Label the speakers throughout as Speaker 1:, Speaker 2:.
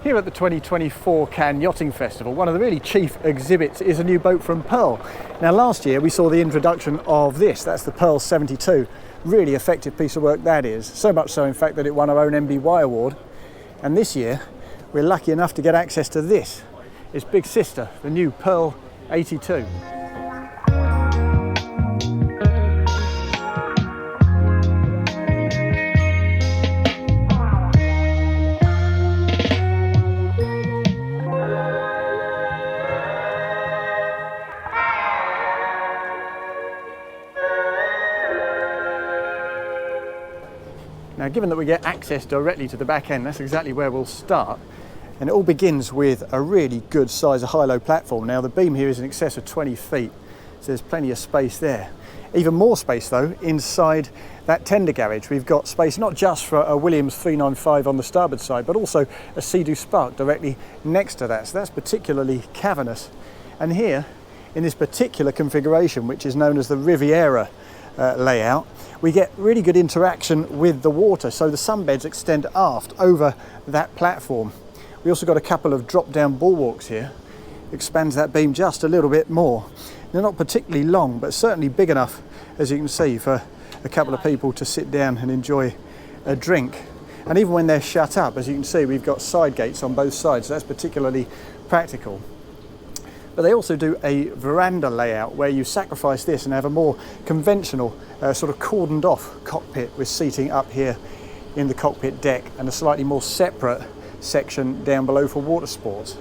Speaker 1: Here at the 2024 Cannes Yachting Festival, one of the really chief exhibits is a new boat from Pearl. Now last year we saw the introduction of this, that's the Pearl 72. Really effective piece of work that is, so much so in fact that it won our own MBY award. And this year we're lucky enough to get access to this, its big sister, the new Pearl 82. Now, given that we get access directly to the back end, that's exactly where we'll start. And it all begins with a really good size of high-low platform. Now, the beam here is in excess of 20 feet, so there's plenty of space there. Even more space, though, inside that tender garage. We've got space not just for a Williams 395 on the starboard side, but also a Sea-Doo Spark directly next to that. So that's particularly cavernous. And here, in this particular configuration, which is known as the Riviera layout, we get really good interaction with the water, so the sunbeds extend aft over that platform. We also got a couple of drop-down bulwarks here, expands that beam just a little bit more. They're not particularly long, but certainly big enough, as you can see, for a couple of people to sit down and enjoy a drink. And even when they're shut up, as you can see, we've got side gates on both sides, so that's particularly practical. But they also do a veranda layout where you sacrifice this and have a more conventional sort of cordoned off cockpit with seating up here in the cockpit deck and a slightly more separate section down below for water sports.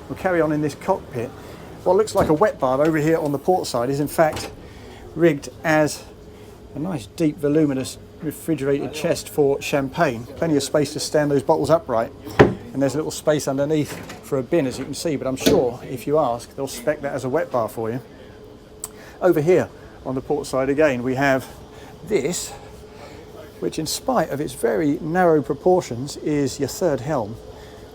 Speaker 1: We'll carry on in this cockpit. What looks like a wet bar over here on the port side is in fact rigged as a nice deep voluminous refrigerated chest for champagne. Plenty of space to stand those bottles upright. And there's a little space underneath for a bin, as you can see, but I'm sure if you ask, they'll spec that as a wet bar for you. Over here on the port side again, we have this, which in spite of its very narrow proportions is your third helm.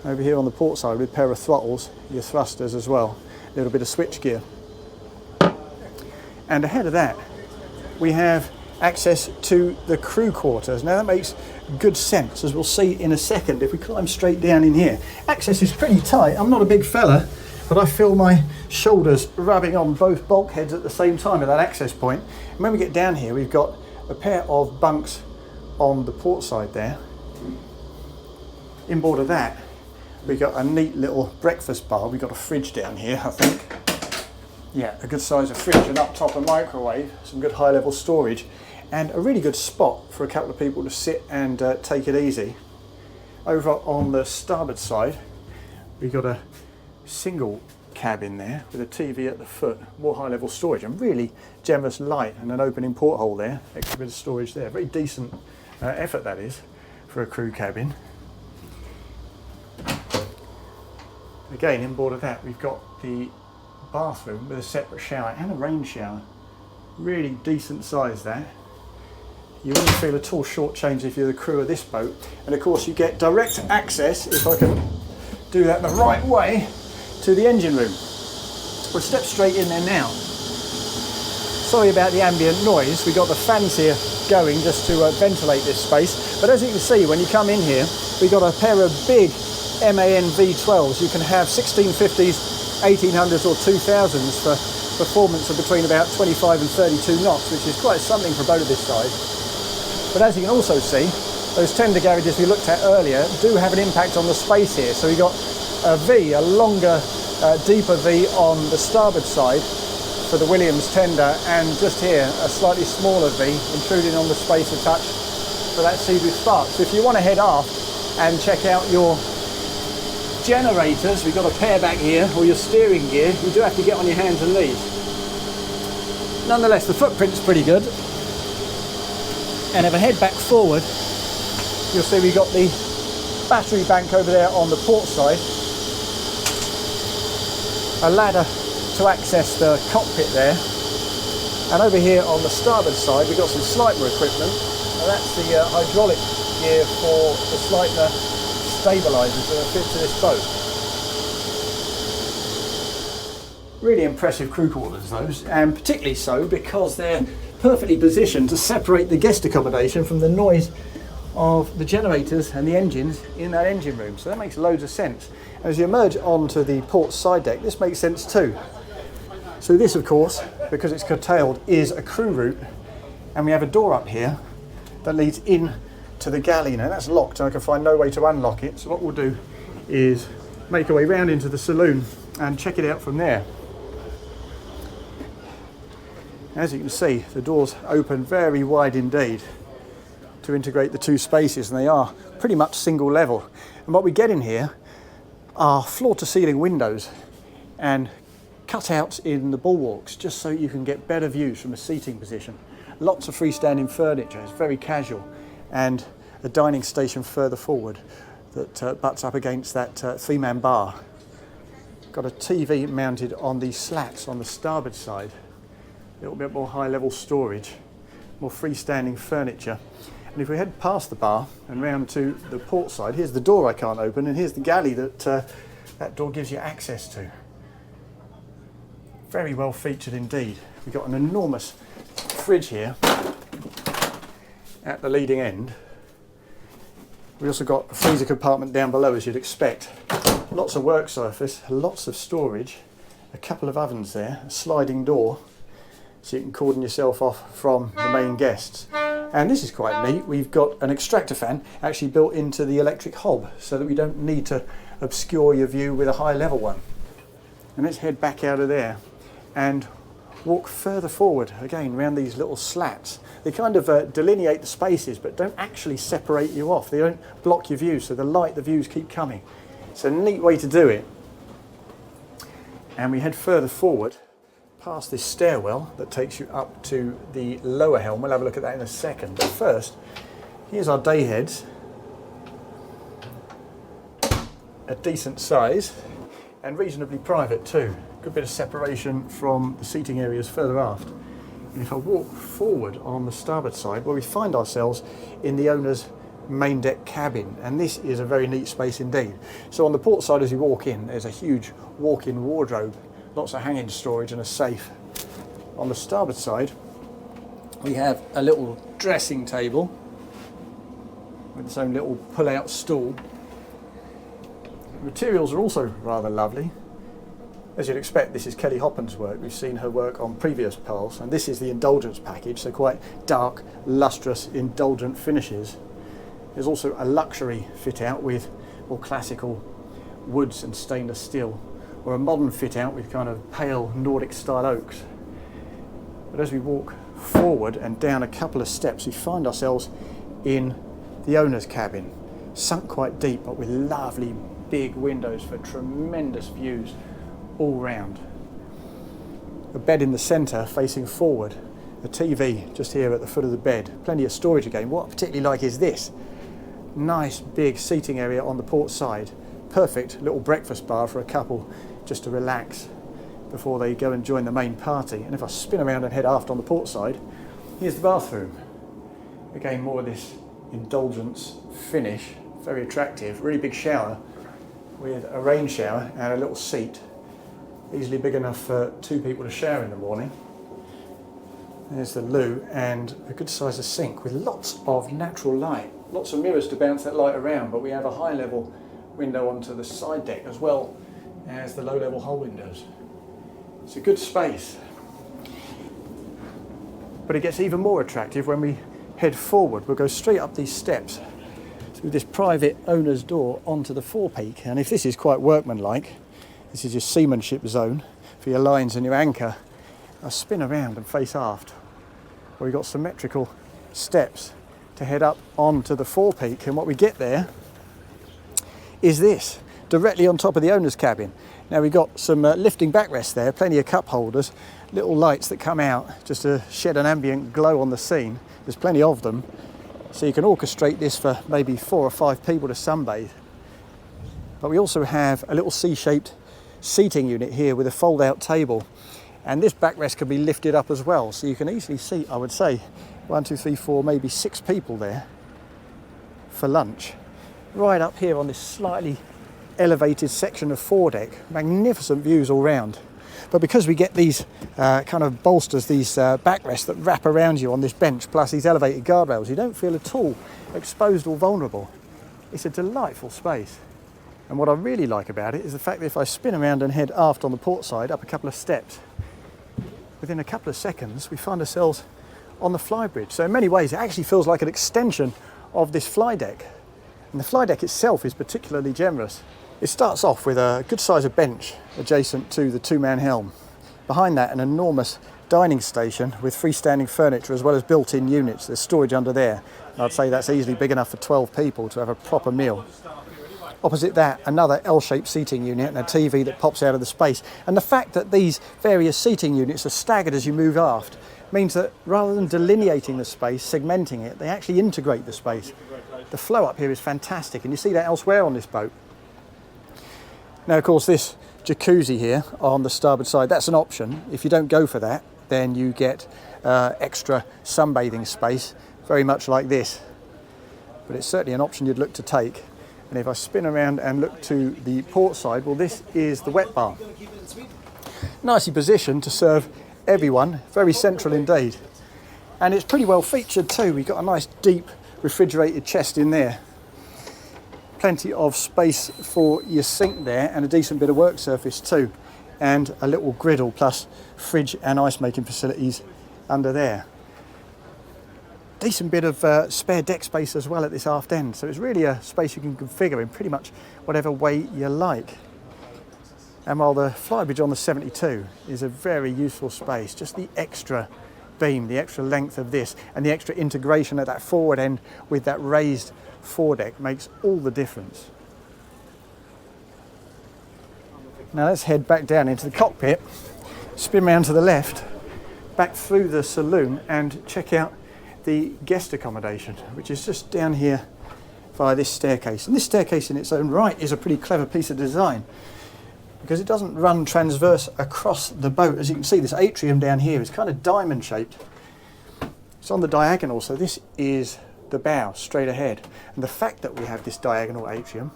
Speaker 1: Over here on the port side with a pair of throttles, your thrusters as well, a little bit of switch gear. And ahead of that, we have access to the crew quarters. Now that makes good sense, as we'll see in a second if we climb straight down in here. Access is pretty tight. I'm not a big fella, but I feel my shoulders rubbing on both bulkheads at the same time at that access point. And when we get down here, we've got a pair of bunks on the port side there. Inboard of that, we've got a neat little breakfast bar. We've got a fridge down here, I think. Yeah, a good size of fridge, and up top a microwave, some good high level storage, and a really good spot for a couple of people to sit and take it easy. Over on the starboard side, we've got a single cabin there with a TV at the foot, more high level storage, and really generous light and an opening porthole there, extra bit of storage there. Very decent effort that is for a crew cabin. Again, inboard of that, we've got the bathroom with a separate shower and a rain shower. Really decent size that. You wouldn't feel at all shortchanged if you're the crew of this boat. And of course you get direct access, if I can do that the right way, to the engine room. We'll step straight in there now. Sorry about the ambient noise, we got the fans here going just to ventilate this space. But as you can see, when you come in here, we got a pair of big MAN V12s. You can have 1650s, 1800s or 2000s for performance of between about 25 and 32 knots, which is quite something for a boat of this size. But as you can also see, those tender garages we looked at earlier do have an impact on the space here. So we've got a V, a longer, deeper V on the starboard side for the Williams tender, and just here a slightly smaller V intruding on the space a touch for that Sea-Doo Spark. So if you want to head aft and check out your generators, we've got a pair back here, or your steering gear, you do have to get on your hands and knees. Nonetheless, the footprint's pretty good. And if I head back forward, you'll see we've got the battery bank over there on the port side, a ladder to access the cockpit there, and over here on the starboard side we've got some Sleipner equipment, and that's the hydraulic gear for the Sleipner stabilisers that are fit to this boat. Really impressive crew quarters those, and particularly so because they're perfectly positioned to separate the guest accommodation from the noise of the generators and the engines in that engine room. So that makes loads of sense. As you emerge onto the port side deck, this makes sense too. So this, of course, because it's curtailed, is a crew route, and we have a door up here that leads in to the galley. Now that's locked and I can find no way to unlock it, so what we'll do is make our way round into the saloon and check it out from there. As you can see, the doors open very wide indeed to integrate the two spaces, and they are pretty much single level. And what we get in here are floor to ceiling windows and cutouts in the bulwarks, just so you can get better views from a seating position. Lots of freestanding furniture, it's very casual, and a dining station further forward that butts up against that three-man bar. Got a TV mounted on the slats on the starboard side. A little bit more high-level storage, more freestanding furniture. And if we head past the bar and round to the port side, here's the door I can't open, and here's the galley that that door gives you access to. Very well featured indeed. We've got an enormous fridge here at the leading end. We also got a freezer compartment down below, as you'd expect. Lots of work surface, lots of storage, a couple of ovens there, a sliding door, so you can cordon yourself off from the main guests. And this is quite neat, we've got an extractor fan actually built into the electric hob, so that we don't need to obscure your view with a high level one. And let's head back out of there and walk further forward, again around these little slats. They kind of delineate the spaces but don't actually separate you off. They don't block your view, so the views keep coming. It's a neat way to do it. And we head further forward past this stairwell that takes you up to the lower helm. We'll have a look at that in a second. But first, here's our day heads. A decent size and reasonably private too. Good bit of separation from the seating areas further aft. And if I walk forward on the starboard side, where we find ourselves in the owner's main deck cabin, and this is a very neat space indeed. So on the port side, as you walk in, there's a huge walk-in wardrobe, lots of hanging storage and a safe. On the starboard side, we have a little dressing table with its own little pull-out stool. The materials are also rather lovely. As you'd expect, this is Kelly Hoppen's work. We've seen her work on previous pearls, and this is the indulgence package, so quite dark, lustrous, indulgent finishes. There's also a luxury fit out with more classical woods and stainless steel, or a modern fit out with kind of pale Nordic style oaks. But as we walk forward and down a couple of steps, we find ourselves in the owner's cabin, sunk quite deep, but with lovely big windows for tremendous views all round. A bed in the centre facing forward, a TV just here at the foot of the bed, plenty of storage again. What I particularly like is this nice big seating area on the port side, perfect little breakfast bar for a couple just to relax before they go and join the main party. And if I spin around and head aft on the port side, here's the bathroom. Again, more of this indulgence finish, very attractive, really big shower with a rain shower and a little seat. Easily big enough for two people to share in the morning. There's the loo and a good sized sink with lots of natural light. Lots of mirrors to bounce that light around, but we have a high level window onto the side deck as well as the low level hull windows. It's a good space. But it gets even more attractive when we head forward. We'll go straight up these steps through this private owner's door onto the forepeak. And if this is quite workmanlike, this is your seamanship zone for your lines and your anchor. I'll spin around and face aft, where we've got symmetrical steps to head up onto the forepeak. And what we get there is this, directly on top of the owner's cabin. Now we've got some lifting backrests there, plenty of cup holders, little lights that come out just to shed an ambient glow on the scene. There's plenty of them, so you can orchestrate this for maybe 4 or 5 people to sunbathe. But we also have a little C-shaped seating unit here with a fold-out table, and this backrest can be lifted up as well, so you can easily seat, I would say, 1, 2, 3, 4, maybe 6 people there for lunch. Right up here on this slightly elevated section of foredeck, magnificent views all round. But because we get these kind of bolsters, these backrests that wrap around you on this bench, plus these elevated guardrails, you don't feel at all exposed or vulnerable. It's a delightful space. And what I really like about it is the fact that if I spin around and head aft on the port side, up a couple of steps, within a couple of seconds, we find ourselves on the Flybridge. So in many ways, it actually feels like an extension of this fly deck. And the fly deck itself is particularly generous. It starts off with a good size of bench adjacent to the two-man helm. Behind that, an enormous dining station with freestanding furniture as well as built-in units. There's storage under there. And I'd say that's easily big enough for 12 people to have a proper meal. Opposite that, another L-shaped seating unit and a TV that pops out of the space. And the fact that these various seating units are staggered as you move aft means that rather than delineating the space, segmenting it, they actually integrate the space. The flow up here is fantastic, and you see that elsewhere on this boat. Now, of course, this jacuzzi here on the starboard side, that's an option. If you don't go for that, then you get extra sunbathing space, very much like this. But it's certainly an option you'd look to take. And if I spin around and look to the port side, well, this is the wet bar. Nicely positioned to serve everyone, very central indeed. And it's pretty well featured too. We've got a nice deep refrigerated chest in there. Plenty of space for your sink there and a decent bit of work surface too. And a little griddle plus fridge and ice making facilities under there. Decent bit of spare deck space as well at this aft end, so it's really a space you can configure in pretty much whatever way you like. And while the Flybridge on the 72 is a very useful space, just the extra beam, the extra length of this and the extra integration at that forward end with that raised foredeck makes all the difference. Now let's head back down into the cockpit, spin round to the left, back through the saloon and check out the guest accommodation, which is just down here via this staircase. And this staircase in its own right is a pretty clever piece of design because it doesn't run transverse across the boat. As you can see, this atrium down here is kind of diamond shaped. It's on the diagonal, so this is the bow straight ahead. And the fact that we have this diagonal atrium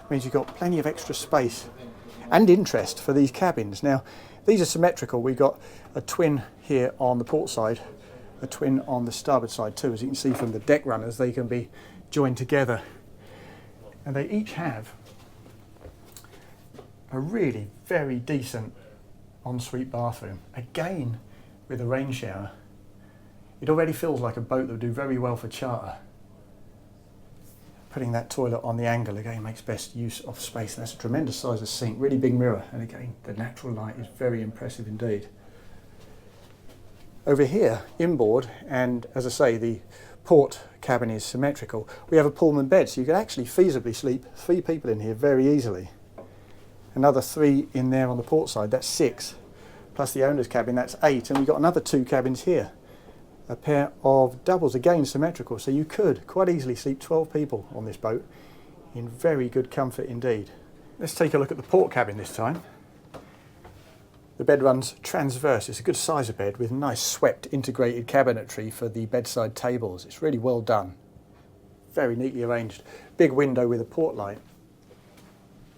Speaker 1: means you've got plenty of extra space and interest for these cabins. Now, these are symmetrical. We've got a twin here on the port side, a twin on the starboard side too. As you can see from the deck runners, they can be joined together. And they each have a really very decent ensuite bathroom. Again, with a rain shower. It already feels like a boat that would do very well for charter. Putting that toilet on the angle again makes best use of space. And that's a tremendous size of sink, really big mirror. And again, the natural light is very impressive indeed. Over here, inboard, and as I say, the port cabin is symmetrical. We have a Pullman bed, so you could actually feasibly sleep 3 people in here very easily. Another 3 in there on the port side, that's 6. Plus the owner's cabin, that's 8. And we've got another 2 cabins here. A pair of doubles, again symmetrical, so you could quite easily sleep 12 people on this boat in very good comfort indeed. Let's take a look at the port cabin this time. The bed runs transverse. It's a good size of bed with nice swept integrated cabinetry for the bedside tables. It's really well done. Very neatly arranged. Big window with a port light.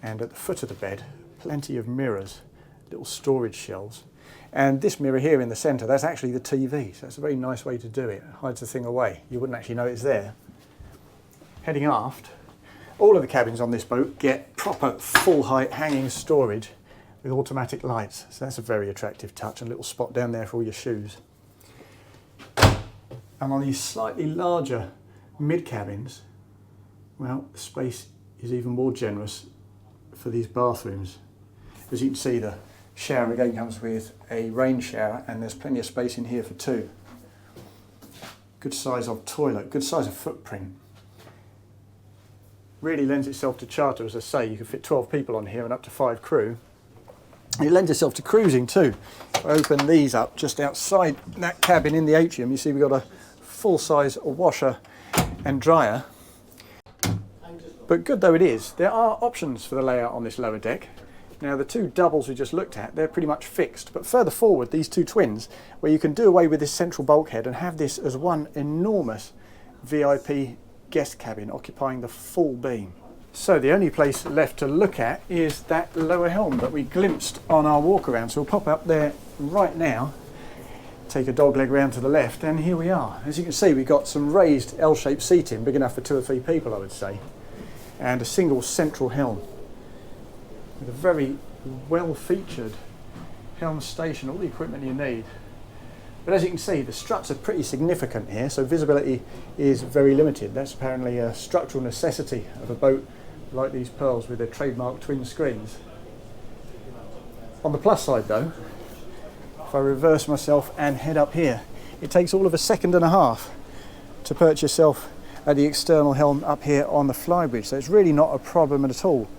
Speaker 1: And at the foot of the bed, plenty of mirrors, little storage shelves. And this mirror here in the centre, that's actually the TV. So that's a very nice way to do it. It hides the thing away. You wouldn't actually know it's there. Heading aft, all of the cabins on this boat get proper full height hanging storage with automatic lights, so that's a very attractive touch. A little spot down there for all your shoes. And on these slightly larger mid cabins, well, the space is even more generous for these bathrooms. As you can see, the shower again comes with a rain shower, and there's plenty of space in here for 2. Good size of toilet, good size of footprint. Really lends itself to charter, as I say. You can fit 12 people on here and up to 5 crew. It lends itself to cruising too. If I open these up just outside that cabin in the atrium, you see we've got a full-size washer and dryer. But good though it is, there are options for the layout on this lower deck. Now the 2 doubles we just looked at, they're pretty much fixed, but further forward these 2 twins, where you can do away with this central bulkhead and have this as one enormous VIP guest cabin occupying the full beam. So the only place left to look at is that lower helm that we glimpsed on our walk around. So we'll pop up there right now, take a dog leg round to the left, and here we are. As you can see, we've got some raised L-shaped seating, big enough for 2 or 3 people, I would say, and a single central helm with a very well featured helm station, all the equipment you need. But as you can see, the struts are pretty significant here, so visibility is very limited. That's apparently a structural necessity of a boat like these Pearls with their trademark twin screens. On the plus side though, if I reverse myself and head up here, it takes all of a second and a half to perch yourself at the external helm up here on the Flybridge, so it's really not a problem at all.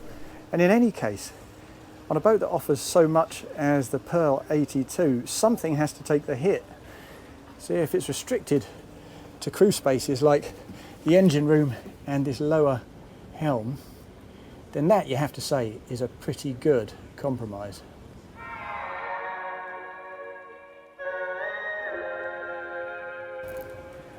Speaker 1: And in any case, on a boat that offers so much as the Pearl 82, something has to take the hit. So if it's restricted to crew spaces like the engine room and this lower helm, then that, you have to say, is a pretty good compromise.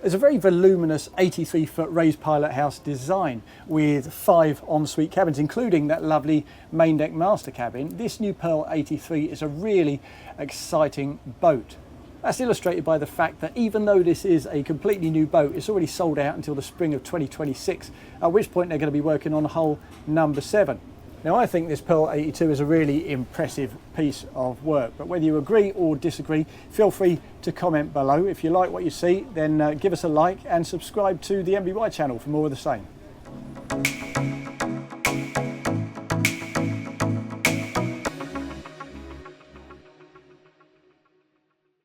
Speaker 1: It's a very voluminous 83-foot raised pilot house design with 5 ensuite cabins, including that lovely main deck master cabin. This new Pearl 83 is a really exciting boat. That's illustrated by the fact that even though this is a completely new boat, it's already sold out until the spring of 2026, at which point they're going to be working on hull number 7. Now, I think this Pearl 82 is a really impressive piece of work, but whether you agree or disagree, feel free to comment below. If you like what you see, then give us a like and subscribe to the MBY channel for more of the same.